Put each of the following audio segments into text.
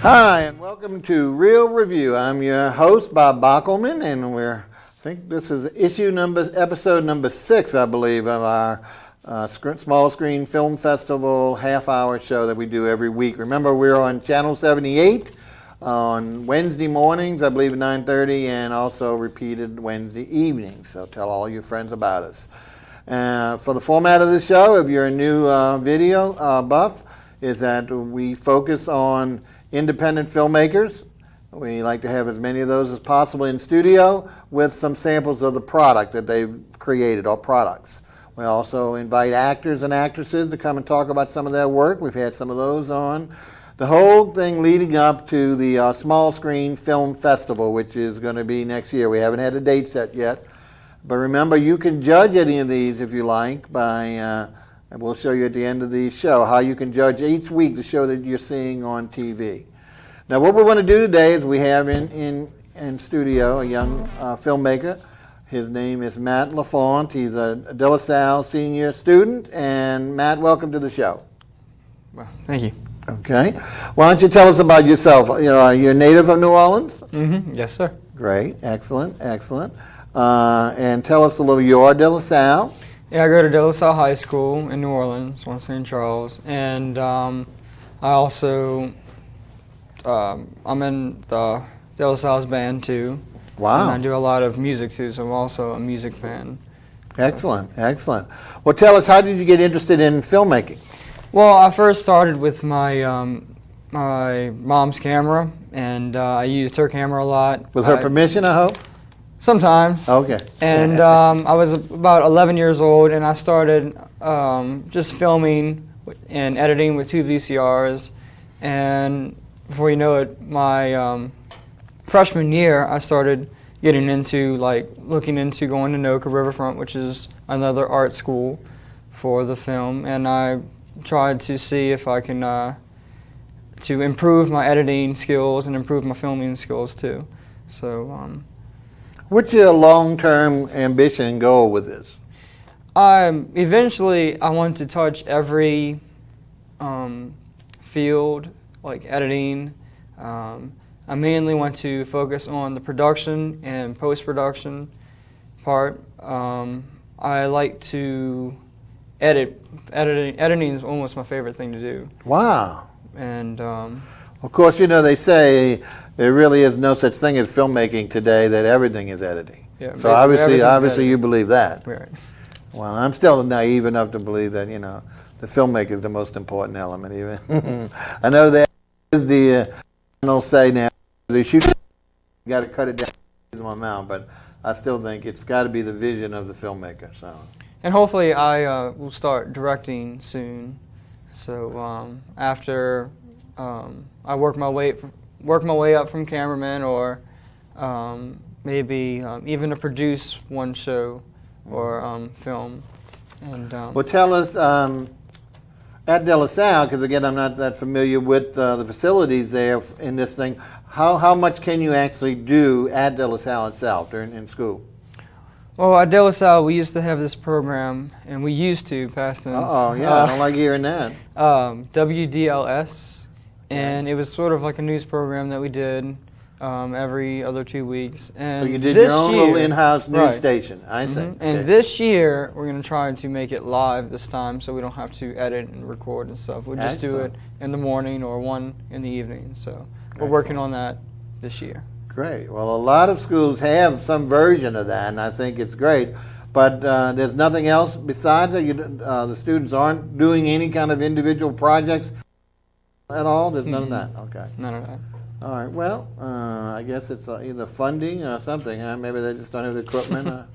Hi, and welcome to Real Review. I'm your host, Bob Bockelman, and I think this is episode number 6, I believe, of our small screen film festival half-hour show that we do every week. Remember, we're on Channel 78 on Wednesday mornings, I believe at 9:30, and also repeated Wednesday evenings. So tell all your friends about us. For the format of the show, if you're a new video buff, is that we focus on independent filmmakers. We like to have as many of those as possible in studio with some samples of the product that they've created or products. We also invite actors and actresses to come and talk about some of their work. We've had some of those on. The whole thing leading up to the Small Screen Film Festival, which is going to be next year. We haven't had a date set yet. But remember, you can judge any of these if you like by, and we'll show you at the end of the show, how you can judge each week the show that you're seeing on TV. Now, what we're going to do today is we have in studio a young filmmaker. His name is Matt Lafont. He's a De La Salle senior student. And Matt, welcome to the show. Well, thank you. Okay. Why don't you tell us about yourself? You're a native of New Orleans? Mm-hmm. Yes, sir. Great. Excellent. Excellent. And tell us a little, you're De La Salle. Yeah, I go to De La Salle High School in New Orleans, on St. Charles. And I also, I'm in the De La Salle's band, too. Wow. And I do a lot of music, too, so I'm also a music fan. Excellent. Excellent. Well, tell us, how did you get interested in filmmaking? Well, I first started with my my mom's camera, and I used her camera a lot. With her permission, I hope? Sometimes. Okay. And I was about 11 years old, and I started just filming and editing with 2 VCRs. And before you know it, my freshman year, I started getting into, looking into going to NOCA Riverfront, which is another art school for the film. And I tried to see if I can to improve my editing skills and improve my filming skills too. So what's your long-term ambition and goal with this? Eventually I want to touch every field, like editing. I mainly want to focus on the production and post-production part. I like to editing is almost my favorite thing to do. Wow. And of course, they say there really is no such thing as filmmaking today, that everything is editing. Yeah, so obviously you believe that. Right. Well, I'm still naive enough to believe that, the filmmaker is the most important element even. I know that is the say now, they shoot, you got to cut it down to my mouth, but I still think it's got to be the vision of the filmmaker. So. And hopefully I will start directing soon. So after I work my way up from cameraman, or maybe even to produce one show or film. And well, tell us at De La Salle, because again I'm not that familiar with the facilities there in this thing. How much can you actually do at De La Salle itself in school? Well, at De La Salle, we used to have this program, and we used to, past tense. I don't like hearing that. WDLS, and it was sort of like a news program that we did every other 2 weeks. And so you did your own little in-house news station. I see. Mm-hmm. And this year, we're going to try to make it live this time, so we don't have to edit and record and stuff. We'll just do it in the morning or one in the evening. So we're working on that this year. Great. Well, a lot of schools have some version of that, and I think it's great. But there's nothing else besides that? The students aren't doing any kind of individual projects at all? There's none of that? Okay. None of that. All right. Well, I guess it's either funding or something. Maybe they just don't have the equipment.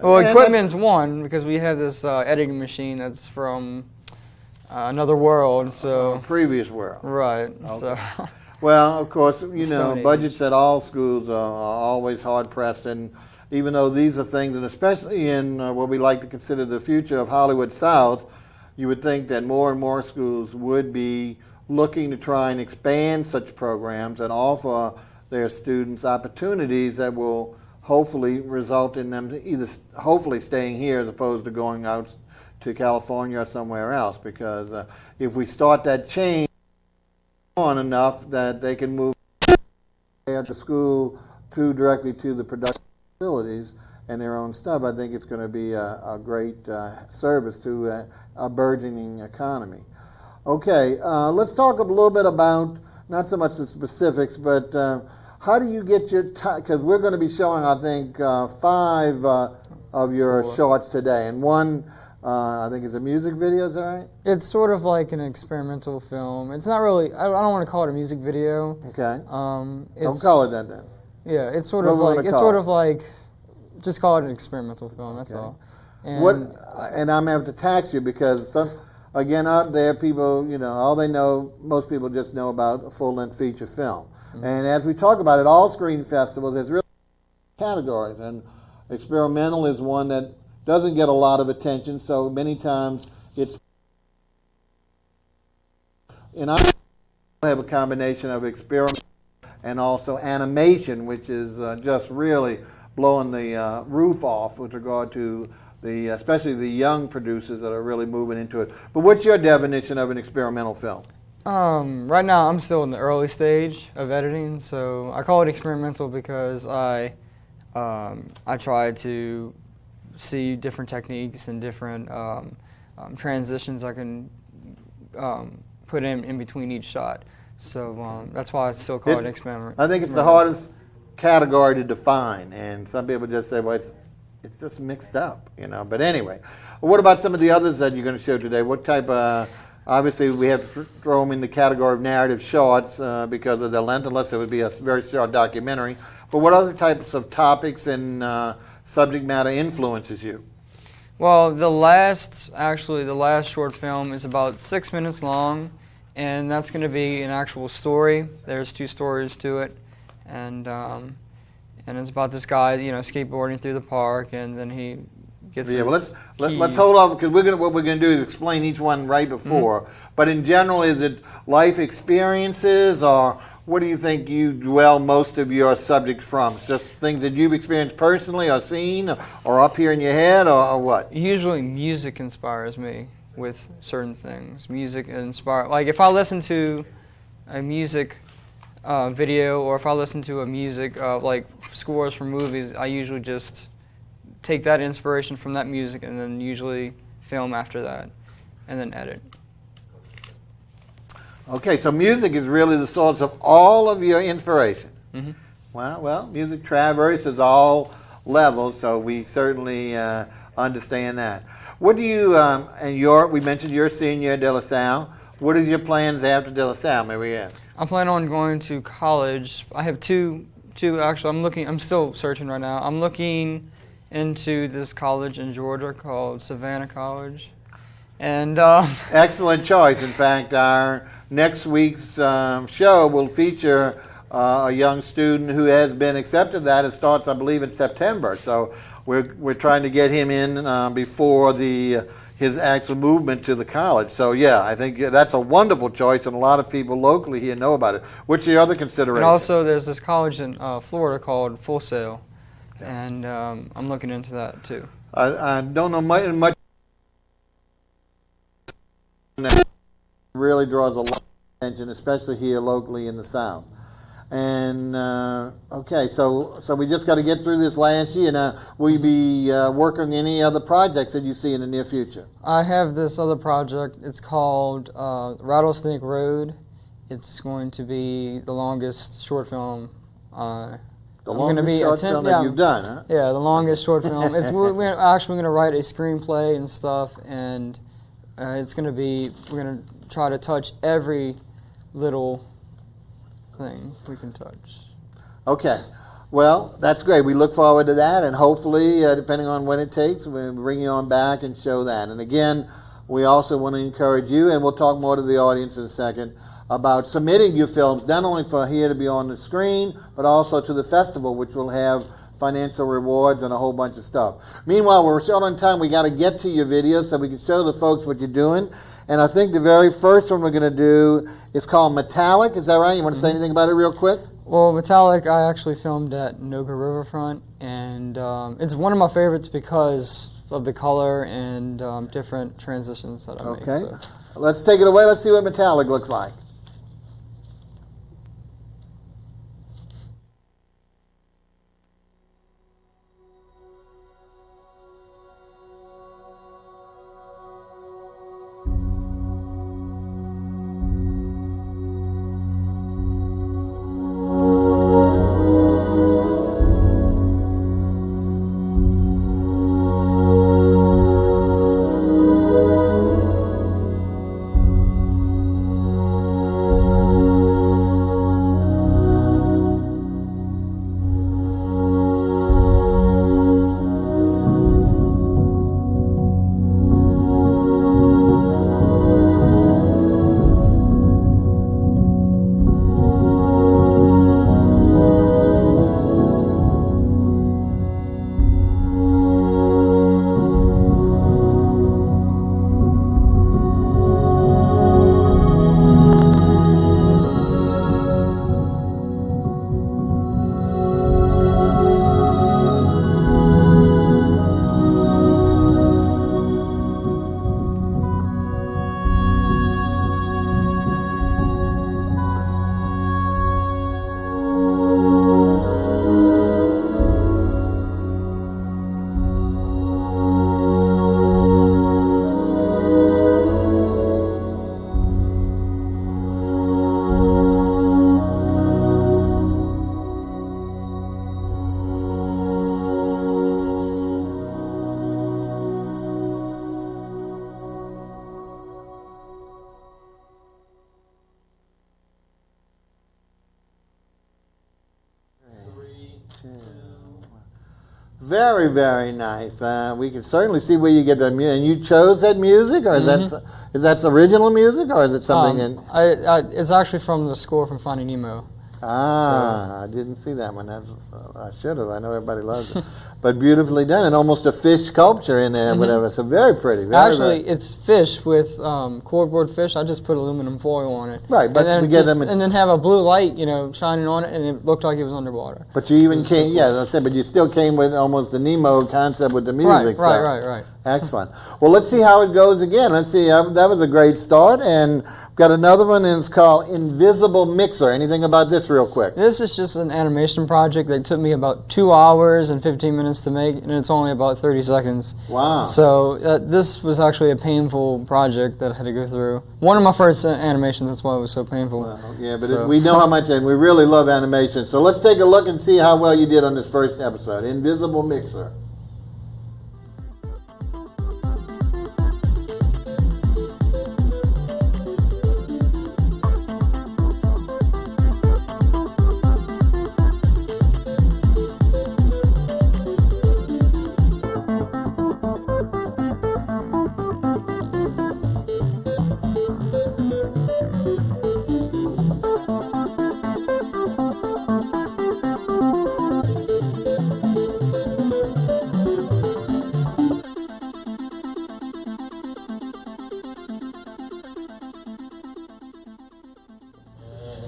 Well, equipment's one, because we have this editing machine that's from another world. So a previous world. Right. Okay. So. Well, of course, budgets at all schools are always hard-pressed, and even though these are things, and especially in what we like to consider the future of Hollywood South, you would think that more and more schools would be looking to try and expand such programs and offer their students opportunities that will hopefully result in them either hopefully staying here as opposed to going out to California or somewhere else, because if we start that change, on enough that they can move after school directly to the production facilities and their own stuff. I think it's going to be a great service to a burgeoning economy. Okay, let's talk a little bit about not so much the specifics, but how do you get your time? Because we're going to be showing, I think, 5 of your 4 shorts today, and one I think is a music video. Is that right? It's sort of like an experimental film. It's not really. I don't want to call it a music video. Okay. It's, Don't call it that then. Yeah, it's sort What of do we like wanna it's call sort it? of like just call it an experimental film. That's Okay. all. And What? And I'm gonna have to tax you because again, out there, people, all they know, most people just know about a full-length feature film. Mm-hmm. And as we talk about at all screen festivals, there's really categories, and experimental is one that doesn't get a lot of attention. So many times it's I have a combination of experiment and also animation, which is just really blowing the roof off with regard to especially the young producers that are really moving into it. But what's your definition of an experimental film? Right now I'm still in the early stage of editing, so I call it experimental because I try to see different techniques and different transitions I can put in between each shot. So that's why I still call it experiment. I think it's the hardest category to define, and some people just say, well, it's just mixed up, But anyway, what about some of the others that you're going to show today? What type of, obviously we have to throw them in the category of narrative shorts because of the length, unless it would be a very short documentary. But what other types of topics and subject matter influences you? Well, the last short film is about 6 minutes long, and that's going to be an actual story. There's 2 stories to it, and it's about this guy, skateboarding through the park, and then he gets. Yeah, well, let's hold off because what we're going to do is explain each one right before. Mm-hmm. But in general, is it life experiences, or what do you think you dwell most of your subjects from? It's just things that you've experienced personally, or seen, or up here in your head, or what? Usually, music inspires me with certain things. Music inspires, like if I listen to a music video, or if I listen to a music like scores from movies, I usually just take that inspiration from that music and then usually film after that and then edit. Okay, so music is really the source of all of your inspiration. Mm-hmm. Well, music traverses all levels, so we certainly understand that. What do you, we mentioned you're senior at De La Salle. What is your plans after De La Salle, may we ask? I plan on going to college. I have two actually, I'm still searching right now. I'm looking into this college in Georgia called Savannah College. And excellent choice. In fact, our next week's show will feature a young student who has been accepted that. It starts, I believe, in September. So we're trying to get him in before his actual movement to the college. So yeah, I think that's a wonderful choice, and a lot of people locally here know about it. What's your other consideration? And also, there's this college in Florida called Full Sail, and I'm looking into that too. I don't know much. Really draws a lot of attention, especially here locally in the South. And okay, so we just got to get through this last year. Now, will you be working on any other projects that you see in the near future? I have this other project. It's called Rattlesnake Road. It's going to be the longest short film. The longest short film that you've done, huh? Yeah, the longest short film. We're actually going to write a screenplay and stuff, and we're going to try to touch every little thing we can touch. Okay. Well, that's great. We look forward to that, and hopefully, depending on when it takes, we'll bring you on back and show that. And again, we also want to encourage you, and we'll talk more to the audience in a second, about submitting your films, not only for here to be on the screen, but also to the festival, which will have financial rewards and a whole bunch of stuff. Meanwhile, we're short on time. We got to get to your videos so we can show the folks what you're doing. And I think the very first one we're going to do is called Metallic. Is that right? You want to say anything about it real quick? Well, Metallic, I actually filmed at Noga Riverfront, and it's one of my favorites because of the color and different transitions that I made. Okay. So. Let's take it away. Let's see what Metallic looks like. Very, very nice. We can certainly see where you get the music. And you chose that music, or is that original music, or is it something it's actually from the score from Finding Nemo. I didn't see that one. I should have. I know everybody loves it. But beautifully done, and almost a fish sculpture in there, whatever. So very pretty. It's fish with cardboard fish. I just put aluminum foil on it. Right, but and to then, get them, and then have a blue light, shining on it, and it looked like it was underwater. But you even came, I said, but you still came with almost the Nemo concept with the music. Right. Excellent. Well, let's see how it goes again. Let's see. That was a great start, and we've got another one, and it's called Invisible Mixer. Anything about this real quick? This is just an animation project that took me about 2 hours and 15 minutes to make, and it's only about 30 seconds. Wow. So this was actually a painful project that I had to go through. One of my first animations, that's why it was so painful. Well, yeah, but we know how much, and we really love animation. So let's take a look and see how well you did on this first episode, Invisible Mixer.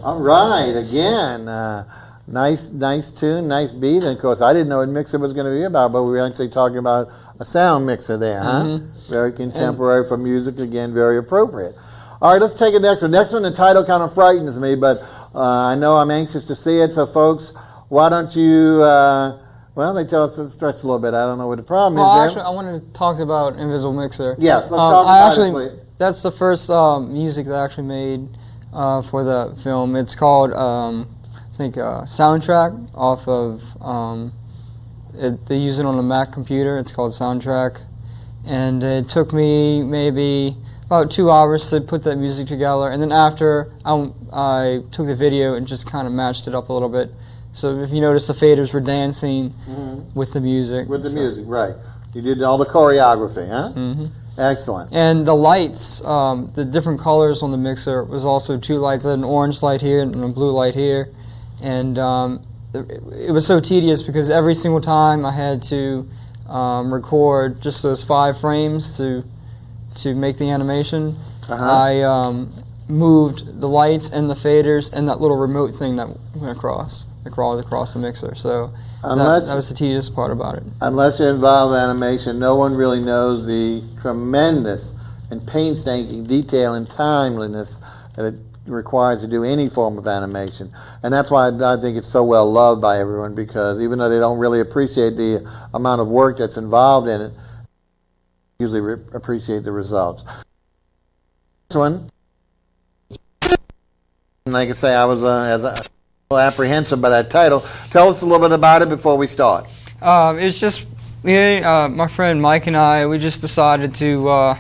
All right, again, nice tune, nice beat, and of course I didn't know what mixer was going to be about, but we were actually talking about a sound mixer there, huh? Very contemporary for music, again, very appropriate. All right, let's take it next one. Next one, the title kind of frightens me, but I know I'm anxious to see it, so folks, why don't you, they tell us to stretch a little bit. I don't know what the problem is there. Actually, I wanted to talk about Invisible Mixer. Yes, let's talk about it, please. That's the first music that I actually made for the film. It's called, Soundtrack off of, they use it on a Mac computer. It's called Soundtrack. And it took me maybe about 2 hours to put that music together. And then after, I took the video and just kind of matched it up a little bit. So if you notice, the faders were dancing with the music. With the music, right. You did all the choreography, huh? Excellent. And the lights, the different colors on the mixer was also 2 lights. I had an orange light here and a blue light here. And it was so tedious because every single time I had to record just those 5 frames to make the animation. I moved the lights and the faders and that little remote thing that went across the mixer. So that was the tedious part about it. Unless you're involved in animation, no one really knows the tremendous and painstaking detail and timeliness that it requires to do any form of animation. And that's why I think it's so well loved by everyone, because even though they don't really appreciate the amount of work that's involved in it, they usually appreciate the results. This one, like I say, I was apprehensive by that title. Tell us a little bit about it before we start. It's just my friend Mike and I. We just decided to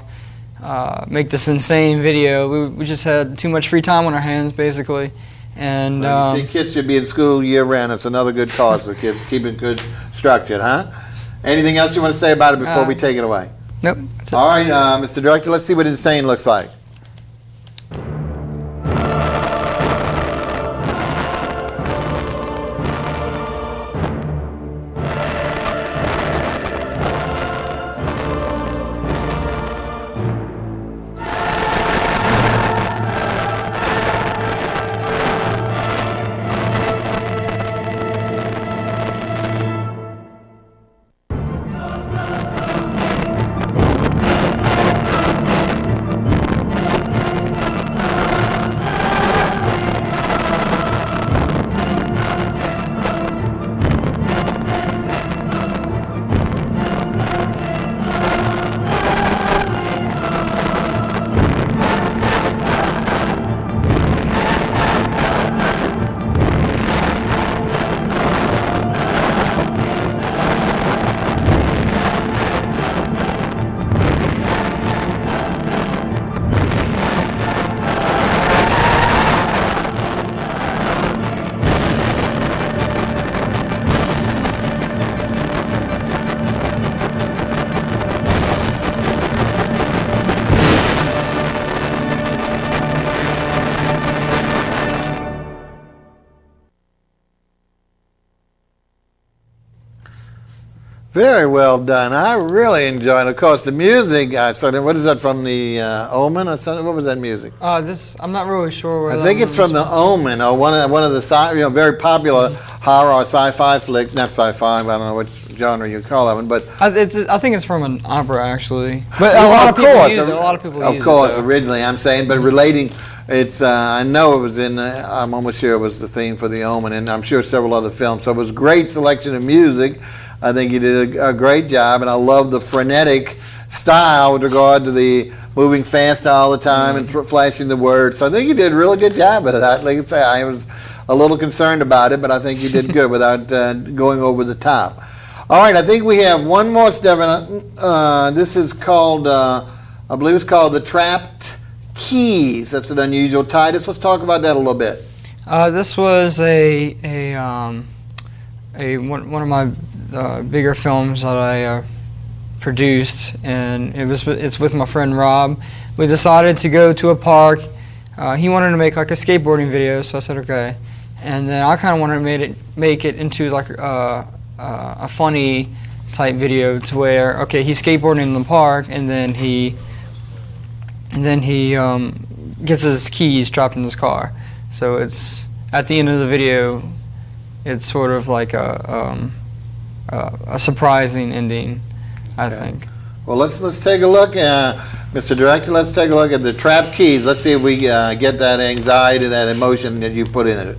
make this insane video. We just had too much free time on our hands, basically. And so you see, kids should be in school year round. It's another good cause for kids, keeping good structured, huh? Anything else you want to say about it before we take it away? Nope. All right, Mr. Director, let's see what insane looks like. Very well done. I really enjoyed it. Of course, the music, what is that, from the Omen or something? What was that music? I'm not really sure where I think it's from the Omen, or one of the very popular horror or sci-fi flick. Not sci-fi, but I don't know what genre you call that one. But I think it's from an opera, actually. But a lot of people use it. A lot of people use it. Of course, originally, I'm saying, but relating. It's I know it was in. I'm almost sure it was the theme for the Omen, and I'm sure several other films. So it was a great selection of music. I think you did a great job, and I love the frenetic style with regard to the moving fast all the time and flashing the words. So I think you did a really good job of that. Like I say, I was a little concerned about it, but I think you did good without going over the top. All right, I think we have one more, Stephen. This is called, I believe it's called The Trapped Keys. That's an unusual title. Let's talk about that a little bit. This was one of my bigger films that I produced, and it's with my friend Rob. We decided to go to a park. He wanted to make like a skateboarding video, so I said okay. And then I kind of wanted to make it into like a funny type video, to where he's skateboarding in the park, and then he gets his keys dropped in his car. So it's at the end of the video, it's sort of like a surprising ending, I think. Well, let's take a look, Mr. Director. Let's take a look at The Trapped Keys. Let's see if we get that anxiety, that emotion that you put in it.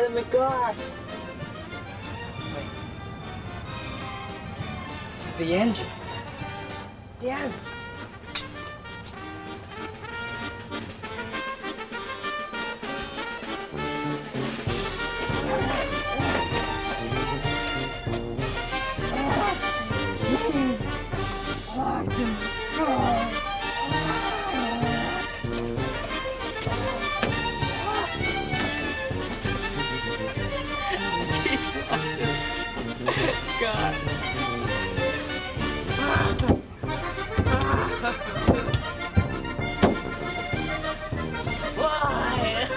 Oh my God. Wait. It's the engine. Damn. God. Why?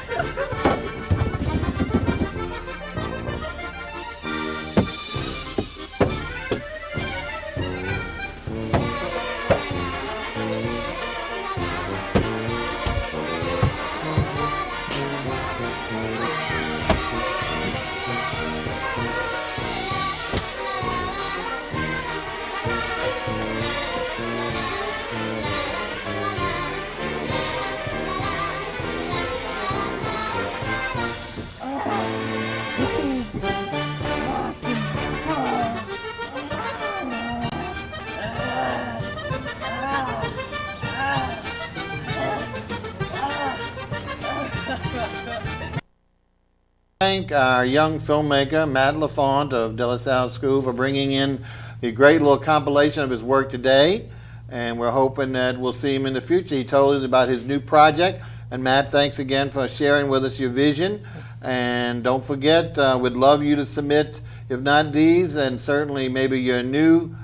Thank our young filmmaker, Matt Lafont of De La Salle School, for bringing in the great little compilation of his work today. And we're hoping that we'll see him in the future. He told us about his new project. And Matt, thanks again for sharing with us your vision. And don't forget, we'd love you to submit, if not these, and certainly maybe your new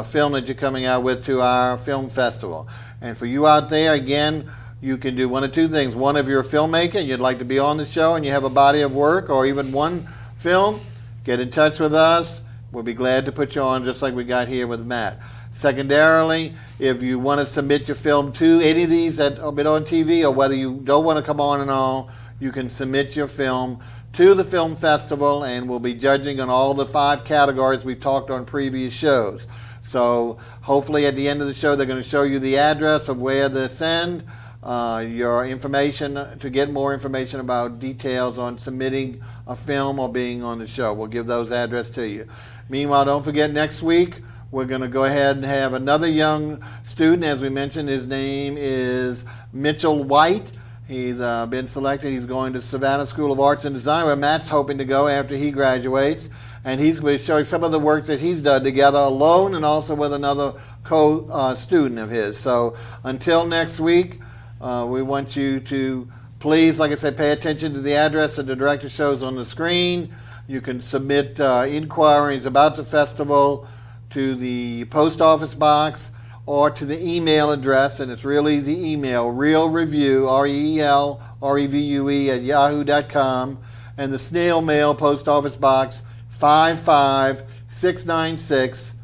film that you're coming out with to our film festival. And for you out there, again, you can do one of two things. One, if you're a filmmaker and you'd like to be on the show and you have a body of work or even one film, get in touch with us. We'll be glad to put you on just like we got here with Matt. Secondarily, if you want to submit your film to any of these that have been on TV, or whether you don't want to come on and all, you can submit your film to the film festival, and we'll be judging on all the 5 categories we've talked on previous shows. So hopefully at the end of the show they're going to show you the address of where to send your information to get more information about details on submitting a film or being on the show. We'll give those addresses to you. Meanwhile, don't forget, next week we're going to go ahead and have another young student. As we mentioned, his name is Mitchell White. He's been selected. He's going to Savannah School of Arts and Design, where Matt's hoping to go after he graduates. And he's going to show some of the work that he's done together alone and also with another co-student of his. So until next week, we want you to please, like I said, pay attention to the address that the director shows on the screen. You can submit inquiries about the festival to the post office box or to the email address, and it's real easy email, Real Revue, RELREVUE at yahoo.com, and the snail mail post office box 55696,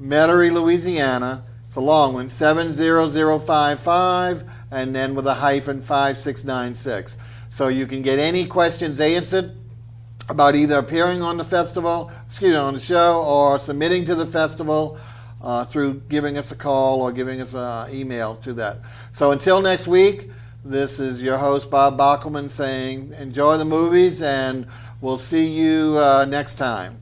Metairie, Louisiana. It's a long one, 70055, and then with a hyphen 5696. So you can get any questions answered about either appearing on the festival, on the show, or submitting to the festival through giving us a call or giving us an email to that. So until next week, this is your host, Bob Bockelman, saying enjoy the movies, and we'll see you next time.